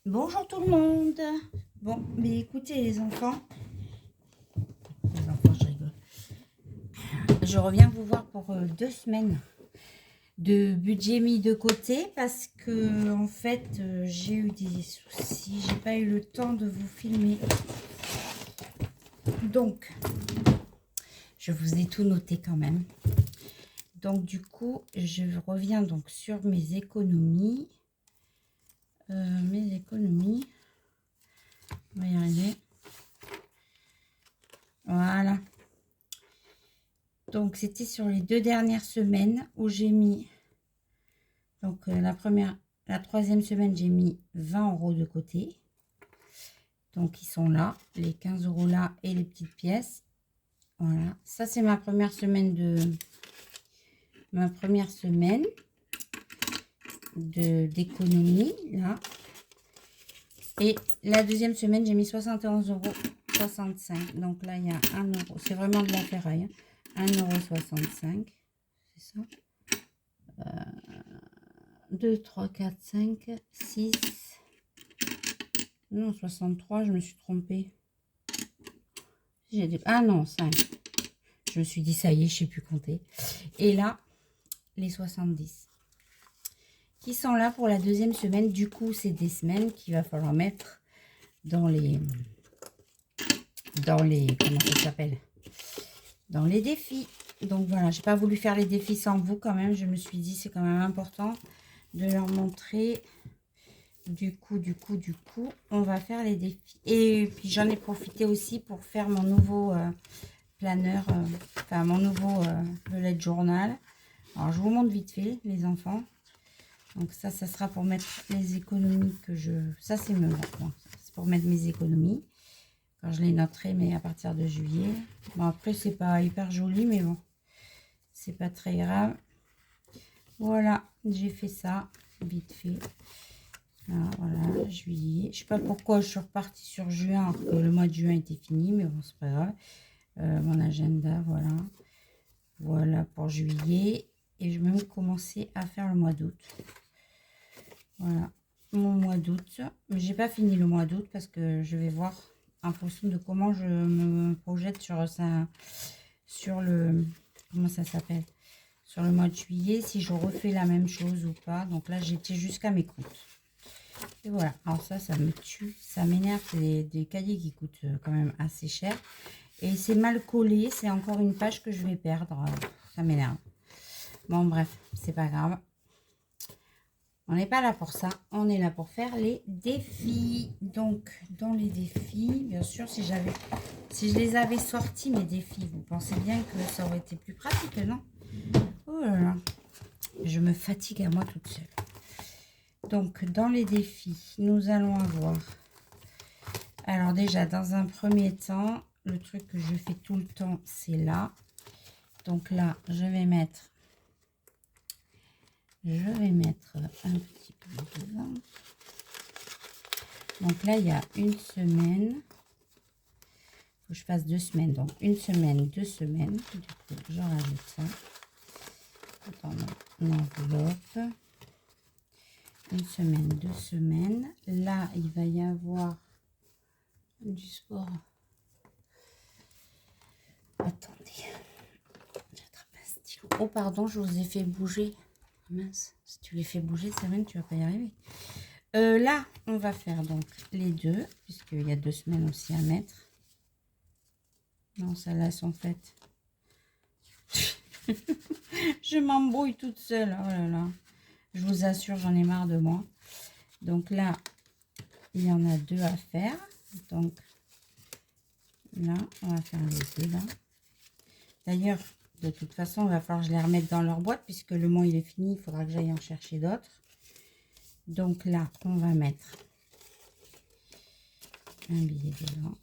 Bonjour tout le monde. Bon, mais écoutez les enfants, je rigole. Je reviens vous voir pour 2 semaines de budget mis de côté parce que en fait j'ai eu des soucis, j'ai pas eu le temps de vous filmer. Donc, je vous ai tout noté quand même. Donc du coup, je reviens donc sur mes économies. On va y arriver. Voilà. Donc, c'était sur les 2 dernières semaines où j'ai mis... Donc, la 3e semaine, j'ai mis 20 € de côté. Donc, ils sont là, les 15 € là et les petites pièces. Voilà. Ça, c'est ma première semaine d'économie, là. Et la 2e semaine, j'ai mis 71,65 €. Donc là, il y a 1 €. C'est vraiment de la ferraille. 1,65 €. C'est ça. 2, 3, 4, 5, 6. Non, 63, je me suis trompée. Ah non, 5. Je me suis dit, ça y est, je ne sais plus compter. Et là, les 70. Qui sont là pour la 2e semaine. Du coup, c'est des semaines qu'il va falloir mettre dans les comment ça s'appelle, dans les défis. Donc voilà, j'ai pas voulu faire les défis sans vous quand même. Je me suis dit, c'est quand même important de leur montrer. Du coup, on va faire les défis. Et puis, j'en ai profité aussi pour faire mon nouveau planeur, enfin, mon nouveau bullet journal. Alors, je vous montre vite fait, les enfants. Donc, ça sera pour mettre les économies que je... Ça, c'est c'est pour mettre mes économies. Quand je les noterai, mais à partir de juillet. Bon, après, c'est pas hyper joli, mais bon, c'est pas très grave. Voilà, j'ai fait ça, vite fait. Là, voilà, juillet. Je sais pas pourquoi je suis repartie sur juin, alors que le mois de juin était fini, mais bon, c'est pas grave. Mon agenda, voilà. Voilà pour juillet. Et je vais même commencer à faire le mois d'août. Voilà, mon mois d'août. Mais j'ai pas fini le mois d'août parce que je vais voir en fonction de comment je me projette sur ça, sur le... Comment ça s'appelle? Sur le mois de juillet, si je refais la même chose ou pas. Donc là, j'étais jusqu'à mes comptes. Et voilà, alors ça me tue, ça m'énerve, c'est des cahiers qui coûtent quand même assez cher. Et c'est mal collé, c'est encore une page que je vais perdre, ça m'énerve. Bon bref, c'est pas grave. On n'est pas là pour ça, on est là pour faire les défis. Donc, dans les défis, bien sûr, si je les avais sortis, mes défis, vous pensez bien que ça aurait été plus pratique, non? Oh là là, je me fatigue à moi toute seule. Donc, dans les défis, nous allons avoir... Alors déjà, dans un premier temps, le truc que je fais tout le temps, c'est là. Donc là, je vais mettre un petit peu devant. Donc là, il y a une semaine. Il faut que je fasse 2 semaines. Donc, une semaine, 2 semaines. Du coup, je rajoute ça dans mon enveloppe. Une semaine, 2 semaines. Là, il va y avoir du sport. Attendez. J'attrape un stylo. Oh, pardon, je vous ai fait bouger. Mince, si tu les fais bouger, Sabine, tu vas pas y arriver. Là, on va faire donc les deux, puisqu'il y a 2 semaines aussi à mettre. Non, celles-là sont faites. Je m'embrouille toute seule. Oh là là. Je vous assure, j'en ai marre de moi. Donc là, il y en a 2 à faire. Donc là, on va faire les 2 là. D'ailleurs, de toute façon, il va falloir que je les remette dans leur boîte, puisque le mois il est fini, il faudra que j'aille en chercher d'autres. Donc là, on va mettre un billet de 20.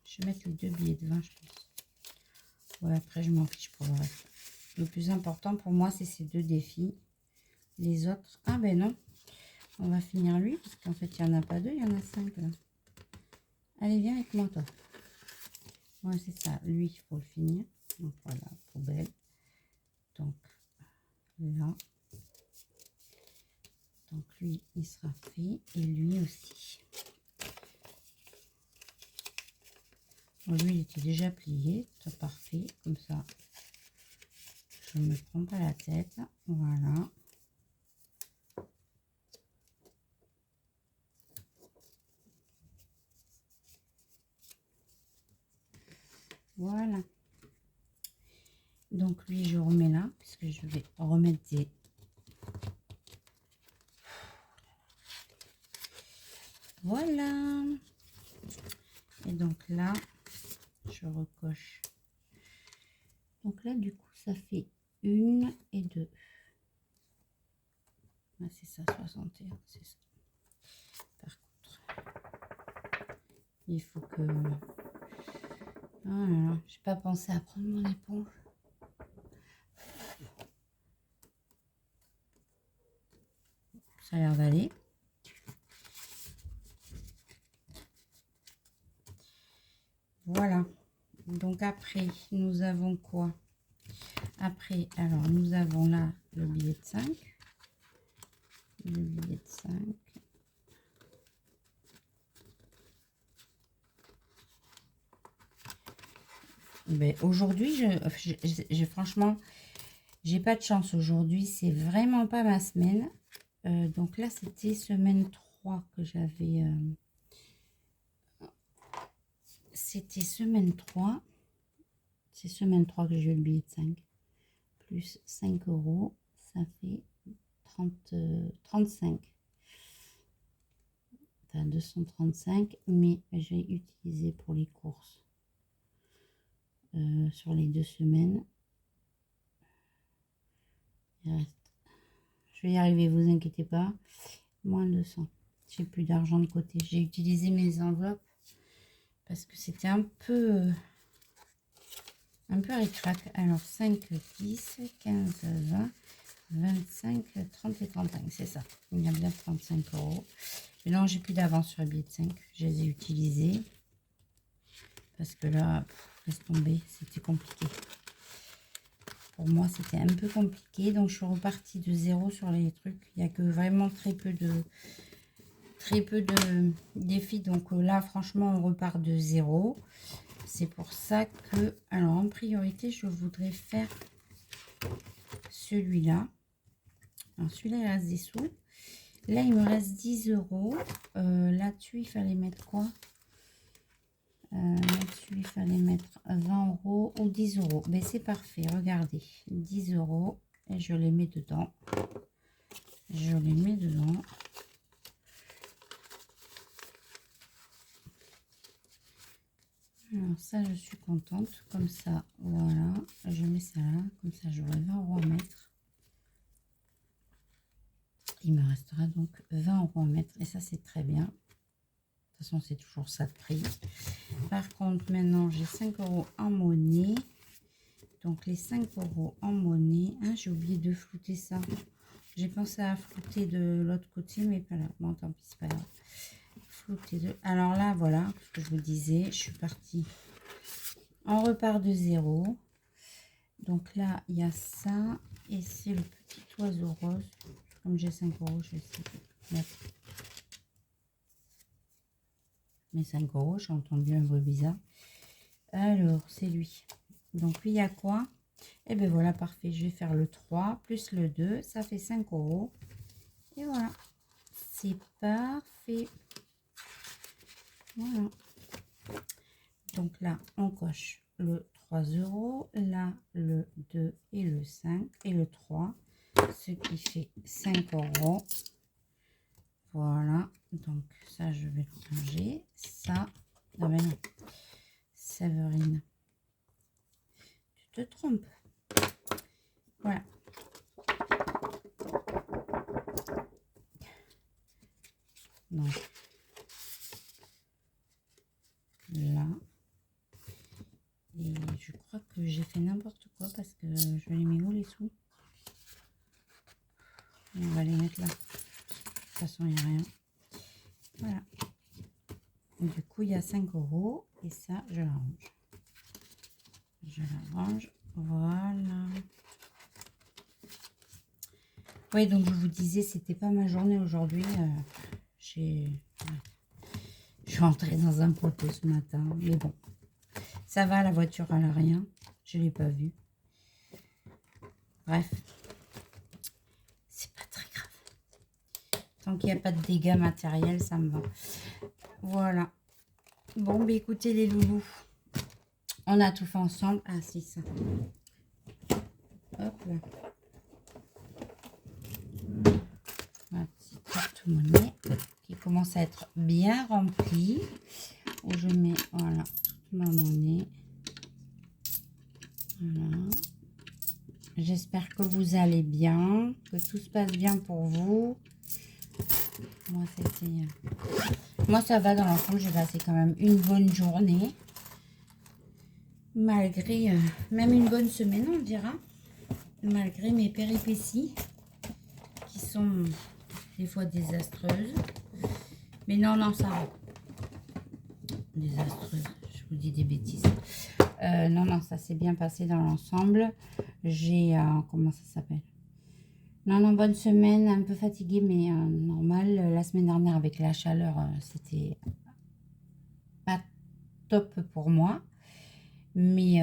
Je vais mettre les 2 billets de 20, je pense. Ouais, après, je m'en fiche pour le reste. Le plus important pour moi, c'est ces 2 défis. Les autres... Ah ben non. On va finir lui, parce qu'en fait, il n'y en a pas 2, il y en a 5 là. Allez, viens avec moi, toi. Ouais, c'est ça. Lui, il faut le finir. Donc voilà, poubelle. Donc là. Donc lui, il sera fait. Et lui aussi. Bon, lui, il était déjà plié. C'est parfait. Comme ça, je ne me prends pas la tête. Voilà. Voilà. Donc, lui, je remets là. Puisque je vais remettre des... Voilà. Et donc là, je recoche. Donc là, du coup, ça fait 1 et 2. Ah, c'est ça, 61, c'est ça. Par contre, il faut que... Ah là là, j'ai pas pensé à prendre mon éponge. Ça a l'air d'aller. Voilà. Donc après, nous avons quoi? Après, alors, nous avons là le billet de 5. Le billet de 5. Mais aujourd'hui, franchement, j'ai pas de chance aujourd'hui. C'est vraiment pas ma semaine. Donc là, c'était semaine 3 que j'avais... C'était semaine 3. C'est semaine 3 que j'ai eu le billet de 5. Plus 5 euros, ça fait 35. Enfin, 235, mais j'ai utilisé pour les courses sur les 2 semaines. Il reste. Je vais y arriver, vous inquiétez pas. Moins 200. J'ai plus d'argent de côté. J'ai utilisé mes enveloppes parce que c'était un peu ric-rac. Alors 5, 10, 15, 20, 25, 30 et 35. C'est ça. Il y a bien 35 euros. Mais non, j'ai plus d'avance sur le billet de 5. Je les ai utilisés. Parce que là, laisse tomber, c'était compliqué. Pour moi, c'était un peu compliqué. Donc, je suis repartie de 0 sur les trucs. Il n'y a que vraiment très peu de défis. Donc là, franchement, on repart de 0. C'est pour ça que... Alors, en priorité, je voudrais faire celui-là. Alors, celui-là, il reste des sous. Là, il me reste 10 euros. Là-dessus, il fallait mettre quoi? Là-dessus, il fallait mettre 20 euros ou 10 euros. Mais c'est parfait, regardez. 10 euros et je les mets dedans. Je les mets dedans. Alors ça, je suis contente. Comme ça, voilà. Je mets ça là. Comme ça, j'aurai 20 euros à mettre. Il me restera donc 20 euros à mettre. Et ça, c'est très bien. De toute façon, c'est toujours ça de prix. Par contre, maintenant, j'ai 5 euros en monnaie. Donc, les 5 euros en monnaie. Hein, j'ai oublié de flouter ça. J'ai pensé à flouter de l'autre côté, mais pas là. Bon, tant pis, c'est pas grave. Flouter de... Alors là, voilà, ce que je vous disais, je suis partie. On repart de 0. Donc là, il y a ça. Et c'est le petit oiseau rose. Comme j'ai 5 euros, je vais essayer de mettre mes 5 euros. J'ai entendu un bruit bizarre. Alors, c'est lui. Donc, lui, il y a quoi? Et bien voilà, parfait. Je vais faire le 3 plus le 2. Ça fait 5 euros. Et voilà. C'est parfait. Voilà. Donc là, on coche le 3 euros. Là, le 2 et le 5 et le 3. Ce qui fait 5 euros. Voilà. Donc ça, je vais le ranger. Ça, non mais non. Séverine. Tu te trompes. Voilà. Donc, là. Et je crois que j'ai fait n'importe quoi parce que je les mets où les sous? On va les mettre là. De toute façon, il n'y a rien. Voilà. Du coup, il y a 5 euros. Et ça, je la range. Je la range. Voilà. Oui, donc je vous disais, c'était pas ma journée aujourd'hui. Je suis entrée dans un poteau ce matin. Mais bon, Ça va, la voiture, elle a rien. Je ne l'ai pas vue. Bref. C'est pas très grave. Tant qu'il n'y a pas de dégâts matériels, ça me va. Voilà. Bon, bah écoutez les loulous. On a tout fait ensemble. Ah, c'est ça. Hop là. Ma petite porte-monnaie qui commence à être bien remplie. Où je mets, voilà, toute ma monnaie. Voilà. J'espère que vous allez bien, que tout se passe bien pour vous. Moi, ça va dans l'ensemble. J'ai passé quand même une bonne journée. Malgré, même une bonne semaine, on dira. Malgré mes péripéties, qui sont des fois désastreuses. Mais non, non, ça va. Désastreuse, je vous dis des bêtises. Non, non, ça s'est bien passé dans l'ensemble. J'ai, comment ça s'appelle? Non, non, bonne semaine, un peu fatiguée, mais normal. La semaine dernière, avec la chaleur, c'était pas top pour moi. Mais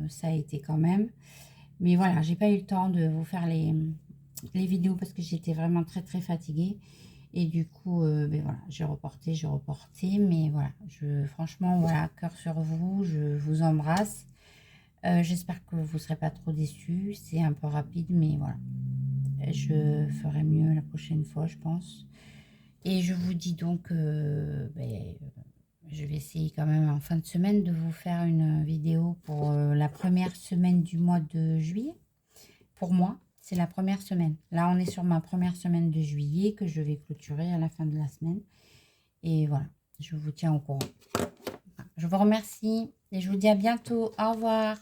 ça a été quand même. Mais voilà, j'ai pas eu le temps de vous faire les vidéos parce que j'étais vraiment très, très fatiguée. Et du coup, ben voilà, j'ai reporté. Mais voilà, franchement, voilà, cœur sur vous, je vous embrasse. J'espère que vous ne serez pas trop déçus. C'est un peu rapide, mais voilà. Je ferai mieux la prochaine fois, je pense. Et je vous dis donc, je vais essayer quand même en fin de semaine de vous faire une vidéo pour la première semaine du mois de juillet. Pour moi, c'est la première semaine. Là, on est sur ma première semaine de juillet que je vais clôturer à la fin de la semaine. Et voilà, je vous tiens au courant. Je vous remercie et je vous dis à bientôt. Au revoir.